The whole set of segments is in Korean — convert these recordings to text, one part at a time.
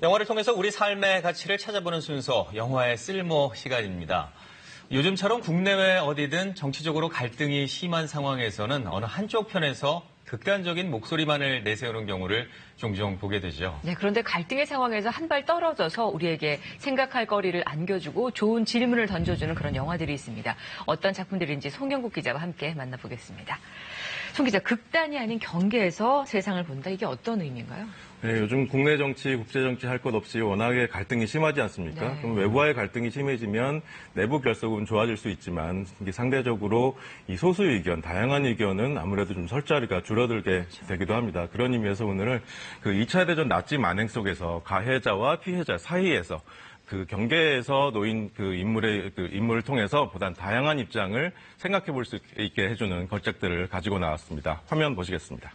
영화를 통해서 우리 삶의 가치를 찾아보는 순서, 영화의 쓸모 시간입니다. 요즘처럼 국내외 어디든 정치적으로 갈등이 심한 상황에서는 어느 한쪽 편에서 극단적인 목소리만을 내세우는 경우를 종종 보게 되죠. 네, 그런데 갈등의 상황에서 한 발 떨어져서 우리에게 생각할 거리를 안겨주고 좋은 질문을 던져주는 그런 영화들이 있습니다. 어떤 작품들인지 송영국 기자와 함께 만나보겠습니다. 송 기자, 극단이 아닌 경계에서 세상을 본다, 이게 어떤 의미인가요? 네, 요즘 국내 정치, 국제 정치 할 것 없이 워낙에 갈등이 심하지 않습니까? 네. 그럼 외부와의 갈등이 심해지면 내부 결속은 좋아질 수 있지만 이게 상대적으로 이 소수 의견, 다양한 의견은 아무래도 좀 설 자리가 줄어들게 되기도 합니다. 그런 의미에서 오늘은 그 2차 대전 나치 만행 속에서 가해자와 피해자 사이에서 그 경계에서 놓인 그 인물을 통해서 보다 다양한 입장을 생각해 볼 수 있게 해주는 걸작들을 가지고 나왔습니다. 화면 보시겠습니다.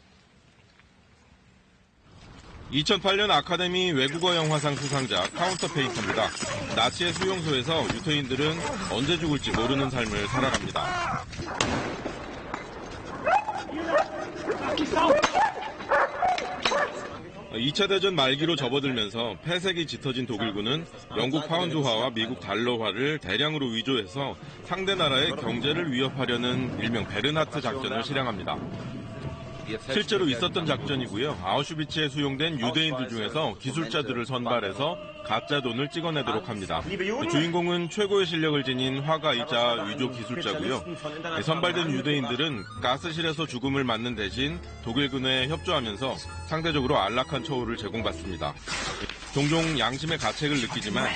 2008년 아카데미 외국어 영화상 수상자 카운터페이터입니다. 나치의 수용소에서 유태인들은 언제 죽을지 모르는 삶을 살아갑니다. 2차 대전 말기로 접어들면서 폐색이 짙어진 독일군은 영국 파운드화와 미국 달러화를 대량으로 위조해서 상대 나라의 경제를 위협하려는 일명 베른하트 작전을 실행합니다. 실제로 있었던 작전이고요. 아우슈비츠에 수용된 유대인들 중에서 기술자들을 선발해서 가짜 돈을 찍어내도록 합니다. 주인공은 최고의 실력을 지닌 화가이자 위조 기술자고요. 선발된 유대인들은 가스실에서 죽음을 맞는 대신 독일군에 협조하면서 상대적으로 안락한 처우를 제공받습니다. 종종 양심의 가책을 느끼지만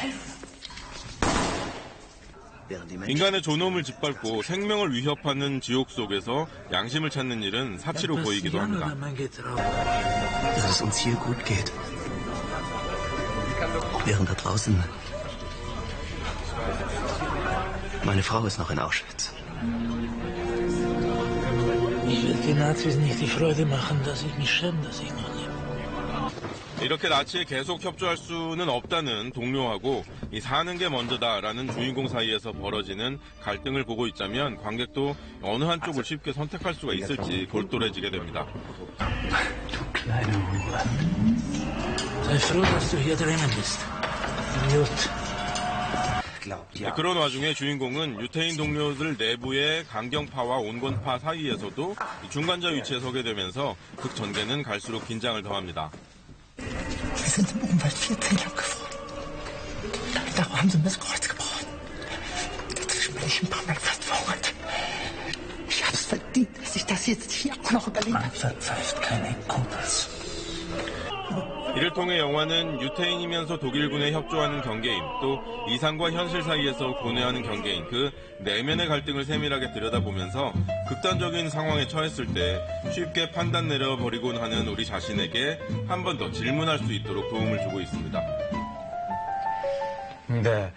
인간의 존엄을 짓밟고 생명을 위협하는 지옥 속에서 양심을 찾는 일은 사치로 보이기도 합니다. Dass es uns hier gut geht. Während da draußen meine Frau ist noch in Auschwitz. Ich will den Nazis nicht die Freude machen, dass ich mich schäme, dass ich noch lebe. 이렇게 나치에 계속 협조할 수는 없다는 동료하고 이 사는 게 먼저다라는 주인공 사이에서 벌어지는 갈등을 보고 있자면 관객도 어느 한쪽을 쉽게 선택할 수가 있을지 골똘해지게 됩니다. Du kleine Hure. Sei froh, dass du hier drinnen bist. Idiot. 그런 와중에 주인공은 유태인 동료들 내부의 강경파와 온건파 사이에서도 중간자 위치에 서게 되면서 극전개는 갈수록 긴장을 더합니다. Wir sind im Umwelt 14 lang geworden. Darum haben sie mir das Kreuz gebrochen. Dazwischen bin ich ein paar Mal fast verhungert. Ich hab's verdient, dass ich das jetzt hier auch noch überlebe. Man verpfeift keine Kumpels. 이를 통해 영화는 유태인이면서 독일군에 협조하는 경계인, 또 이상과 현실 사이에서 고뇌하는 경계인, 그 내면의 갈등을 세밀하게 들여다보면서 극단적인 상황에 처했을 때 쉽게 판단 내려버리곤 하는 우리 자신에게 한 번 더 질문할 수 있도록 도움을 주고 있습니다. 네.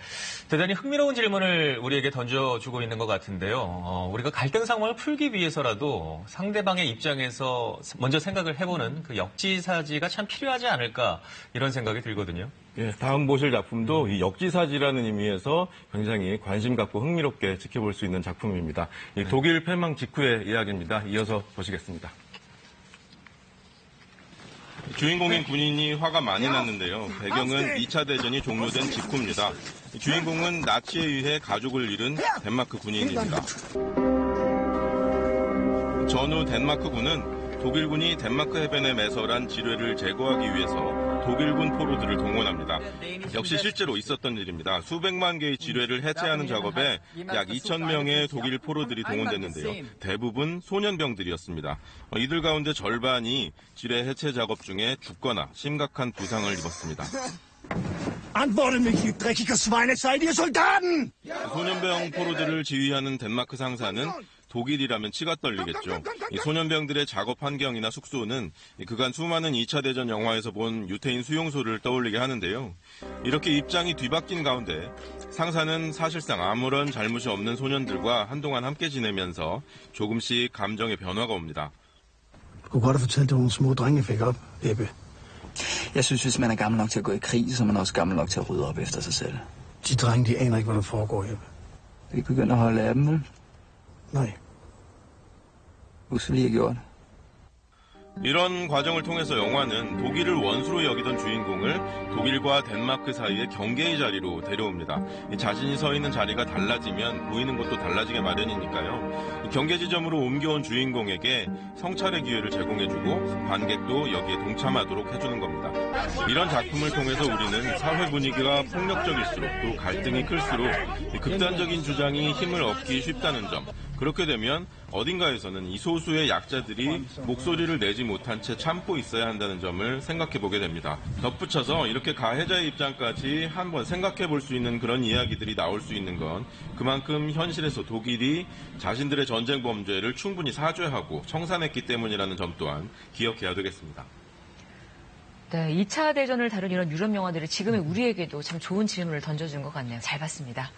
대단히 흥미로운 질문을 우리에게 던져주고 있는 것 같은데요. 우리가 갈등 상황을 풀기 위해서라도 상대방의 입장에서 먼저 생각을 해보는 그 역지사지가 참 필요하지 않을까 이런 생각이 들거든요. 예, 다음 보실 작품도 이 역지사지라는 의미에서 굉장히 관심 갖고 흥미롭게 지켜볼 수 있는 작품입니다. 이 독일 패망 직후의 이야기입니다. 이어서 보시겠습니다. 주인공인 군인이 화가 많이 났는데요. 배경은 2차 대전이 종료된 직후입니다. 주인공은 나치에 의해 가족을 잃은 덴마크 군인입니다. 전후 덴마크군은 독일군이 덴마크 해변에 매설한 지뢰를 제거하기 위해서 독일군 포로들을 동원합니다. 역시 실제로 있었던 일입니다. 수백만 개의 지뢰를 해체하는 작업에 약 2,000명의 독일 포로들이 동원됐는데요. 대부분 소년병들이었습니다. 이들 가운데 절반이 지뢰 해체 작업 중에 죽거나 심각한 부상을 입었습니다. Antworte mich, ihr dreckiger Schweine, seid ihr Soldaten! 소년병 포로들을 지휘하는 덴마크 상사는 독일이라면 치가 떨리겠죠. 이 소년병들의 작업 환경이나 숙소는 그간 수많은 2차 대전 영화에서 본 유태인 수용소를 떠올리게 하는데요. 이렇게 입장이 뒤바뀐 가운데 상사는 사실상 아무런 잘못이 없는 소년들과 한동안 함께 지내면서 조금씩 감정의 변화가 옵니다. Du kunne godt have fortalt, at nogle små drenge fik op, Ebbe. Jeg synes, hvis man er gammel nok til at gå i krig, så er man også gammel nok til at rydde op efter sig selv. De drenge, de aner ikke, hvad der foregår, Ebbe. Vi begynder at holde af dem, vel? Nej. Husk, vi har gjort. 이런 과정을 통해서 영화는 독일을 원수로 여기던 주인공을 독일과 덴마크 사이의 경계의 자리로 데려옵니다. 자신이 서 있는 자리가 달라지면 보이는 것도 달라지게 마련이니까요. 경계 지점으로 옮겨온 주인공에게 성찰의 기회를 제공해주고 관객도 여기에 동참하도록 해주는 겁니다. 이런 작품을 통해서 우리는 사회 분위기가 폭력적일수록 또 갈등이 클수록 극단적인 주장이 힘을 얻기 쉽다는 점, 그렇게 되면 어딘가에서는 이 소수의 약자들이 목소리를 내지 못한 채 참고 있어야 한다는 점을 생각해 보게 됩니다. 덧붙여서 이렇게 가해자의 입장까지 한번 생각해 볼 수 있는 그런 이야기들이 나올 수 있는 건 그만큼 현실에서 독일이 자신들의 전쟁 범죄를 충분히 사죄하고 청산했기 때문이라는 점 또한 기억해야 되겠습니다. 네, 2차 대전을 다룬 이런 유럽 영화들이 지금의 우리에게도 참 좋은 질문을 던져준 것 같네요. 잘 봤습니다.